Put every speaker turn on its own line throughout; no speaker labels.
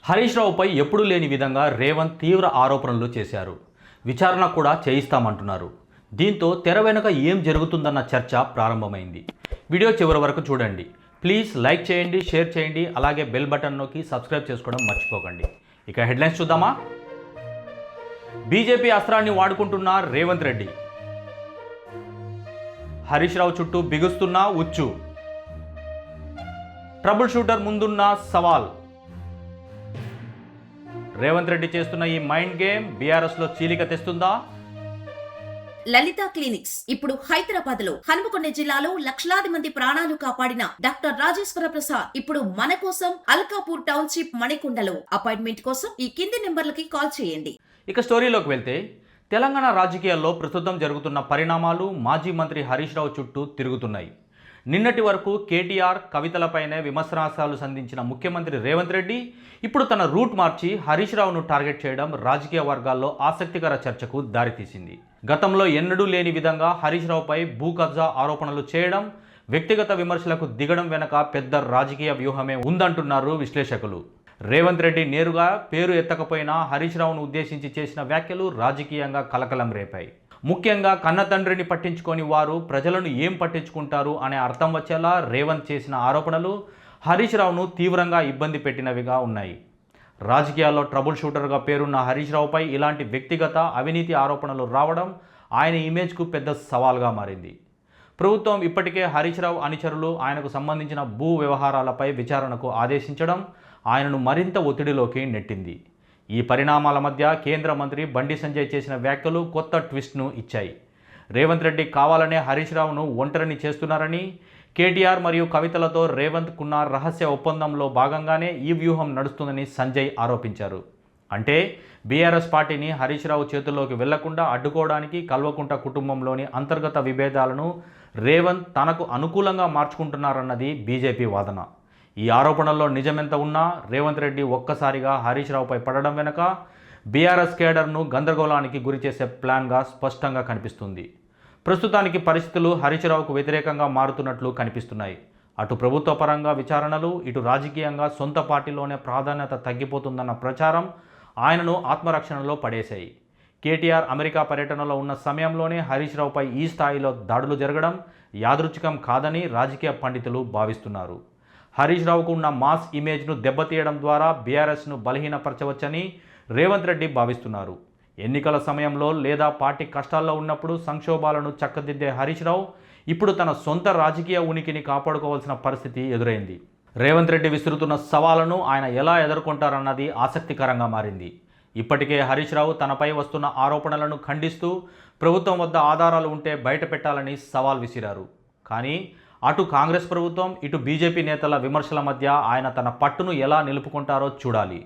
హరీష్ రావుపై ఎప్పుడూ లేని విధంగా రేవంత్ తీవ్ర ఆరోపణలు చేశారు. విచారణ కూడా చేయిస్తామంటున్నారు. దీంతో తెర వెనుక ఏం జరుగుతుందన్న చర్చ ప్రారంభమైంది. వీడియో చివరి వరకు చూడండి. ప్లీజ్ లైక్ చేయండి, షేర్ చేయండి, అలాగే బెల్ బటన్ నొక్కి సబ్స్క్రైబ్ చేసుకోవడం మర్చిపోకండి. ఇక హెడ్లైన్స్ చూద్దామా? బీజేపీ అస్త్రాన్ని వాడుకుంటున్న రేవంత్ రెడ్డి. హరీష్ రావు చుట్టూ బిగుస్తున్న ఉచ్చు. ట్రబుల్ షూటర్ ముందున్న సవాల్. రేవంత్ రెడ్డి చేస్తున్న ఈ మైండ్ గేమ్ బీఆర్ఎస్ లో చీలిక తెస్తుందా?
లలిత క్లినిక్స్ ఇప్పుడు హైదరాబాద్ లో హనుమకొండ జిల్లాలో లక్షలాది మంది ప్రాణాలు కాపాడిన డాక్టర్ రాజేశ్వర ప్రసాద్ ఇప్పుడు మన కోసం అల్కాపూర్ టౌన్షిప్ మణికొండలో. అపాయింట్మెంట్ కోసం ఈ కింది నెంబర్లకి కాల్ చేయండి.
ఇక స్టోరీలోకి వెళ్తే, తెలంగాణ రాజకీయాల్లో ప్రస్తుతం జరుగుతున్న పరిణామాలు మాజీ మంత్రి హరీష్ రావు చుట్టూ తిరుగుతున్నాయి. నిన్నటి వరకు కేటీఆర్, కవితలపైనే విమర్శనాస్త్రాలు సంధించిన ముఖ్యమంత్రి రేవంత్ రెడ్డి ఇప్పుడు తన రూట్ మార్చి హరీష్ రావును టార్గెట్ చేయడం రాజకీయ వర్గాల్లో ఆసక్తికర చర్చకు దారితీసింది. గతంలో ఎన్నడూ లేని విధంగా హరీష్ రావుపై భూ కబ్జా ఆరోపణలు చేయడం, వ్యక్తిగత విమర్శలకు దిగడం వెనక పెద్ద రాజకీయ వ్యూహమే ఉందంటున్నారు విశ్లేషకులు. రేవంత్ రెడ్డి నేరుగా పేరు ఎత్తకపోయినా హరీష్ రావును ఉద్దేశించి చేసిన వ్యాఖ్యలు రాజకీయంగా కలకలం రేపాయి. ముఖ్యంగా కన్న తండ్రిని పట్టించుకొని వారు ప్రజలను ఏం పట్టించుకుంటారు అనే అర్థం వచ్చేలా రేవంత్ చేసిన ఆరోపణలు హరీష్ రావును తీవ్రంగా ఇబ్బంది పెట్టినవిగా ఉన్నాయి. రాజకీయాల్లో ట్రబుల్ షూటర్గా పేరున్న హరీష్ రావుపై ఇలాంటి వ్యక్తిగత అవినీతి ఆరోపణలు రావడం ఆయన ఇమేజ్కు పెద్ద సవాల్గా మారింది. ప్రభుత్వం ఇప్పటికే హరీష్ రావు అనుచరులు ఆయనకు సంబంధించిన భూ వ్యవహారాలపై విచారణకు ఆదేశించడం ఆయనను మరింత ఒత్తిడిలోకి నెట్టింది. ఈ పరిణామాల మధ్య కేంద్ర మంత్రి బండి సంజయ్ చేసిన వ్యాఖ్యలు కొత్త ట్విస్ట్ను ఇచ్చాయి. రేవంత్ రెడ్డి కావాలనే హరీష్ రావును ఒంటరిని చేస్తున్నారని, కేటీఆర్ మరియు కవితలతో రేవంత్కున్న రహస్య ఒప్పందంలో భాగంగానే ఈ వ్యూహం నడుస్తుందని సంజయ్ ఆరోపించారు. అంటే బీఆర్ఎస్ పార్టీని హరీష్ రావు చేతుల్లోకి వెళ్లకుండా అడ్డుకోవడానికి కల్వకుంట్ల కుటుంబంలోని అంతర్గత విభేదాలను రేవంత్ తనకు అనుకూలంగా మార్చుకుంటున్నారన్నది బీజేపీ వాదన. ఈ ఆరోపణల్లో నిజమెంత ఉన్నా రేవంత్ రెడ్డి ఒక్కసారిగా హరీష్ రావుపై పడడం వెనుక బీఆర్ఎస్ కేడర్ను గందరగోళానికి గురిచేసే ప్లాన్గా స్పష్టంగా కనిపిస్తుంది. ప్రస్తుతానికి పరిస్థితులు హరీష్ రావుకు వ్యతిరేకంగా మారుతున్నట్లు కనిపిస్తున్నాయి. అటు ప్రభుత్వ పరంగా విచారణలు, ఇటు రాజకీయంగా సొంత పార్టీలోనే ప్రాధాన్యత తగ్గిపోతుందన్న ప్రచారం ఆయనను ఆత్మరక్షణలో పడేశాయి. కేటీఆర్ అమెరికా పర్యటనలో ఉన్న సమయంలోనే హరీష్ రావుపై ఈ స్థాయిలో దాడులు జరగడం యాదృచ్ఛికం కాదని రాజకీయ పండితులు భావిస్తున్నారు. హరీష్ రావుకు ఉన్న మాస్ ఇమేజ్ను దెబ్బతీయడం ద్వారా బీఆర్ఎస్ను బలహీనపరచవచ్చని రేవంత్ రెడ్డి భావిస్తున్నారు. ఎన్నికల సమయంలో లేదా పార్టీ కష్టాల్లో ఉన్నప్పుడు సంక్షోభాలను చక్కదిద్దే హరీష్ రావు ఇప్పుడు తన సొంత రాజకీయ ఉనికిని కాపాడుకోవాల్సిన పరిస్థితి ఎదురైంది. రేవంత్ రెడ్డి విసురుతున్న సవాళ్లను ఆయన ఎలా ఎదుర్కొంటారన్నది ఆసక్తికరంగా మారింది. ఇప్పటికే హరీష్ రావు తనపై వస్తున్న ఆరోపణలను ఖండిస్తూ ప్రభుత్వం వద్ద ఆధారాలు ఉంటే బయట పెట్టాలని సవాల్ విసిరారు. కానీ అటు కాంగ్రెస్ ప్రభుత్వం, ఇటు బీజేపీ నేతల విమర్శల మధ్య ఆయన తన పట్టును ఎలా నిలుపుకుంటారో చూడాలి.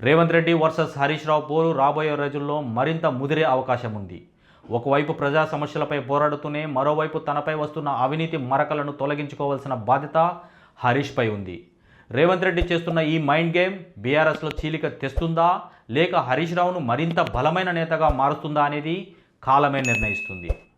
రేవంత్ రెడ్డి వర్సెస్ హరీష్ రావు పోరు రాబోయే రోజుల్లో మరింత ముదిరే అవకాశం ఉంది. ఒకవైపు ప్రజా సమస్యలపై పోరాడుతూనే మరోవైపు తనపై వస్తున్న అవినీతి మరకలను తొలగించుకోవాల్సిన బాధ్యత హరీష్పై ఉంది. రేవంత్ రెడ్డి చేస్తున్న ఈ మైండ్ గేమ్ బీఆర్ఎస్లో చీలిక తెస్తుందా, లేక హరీష్ రావును మరింత బలమైన నేతగా మారుస్తుందా అనేది కాలమే నిర్ణయిస్తుంది.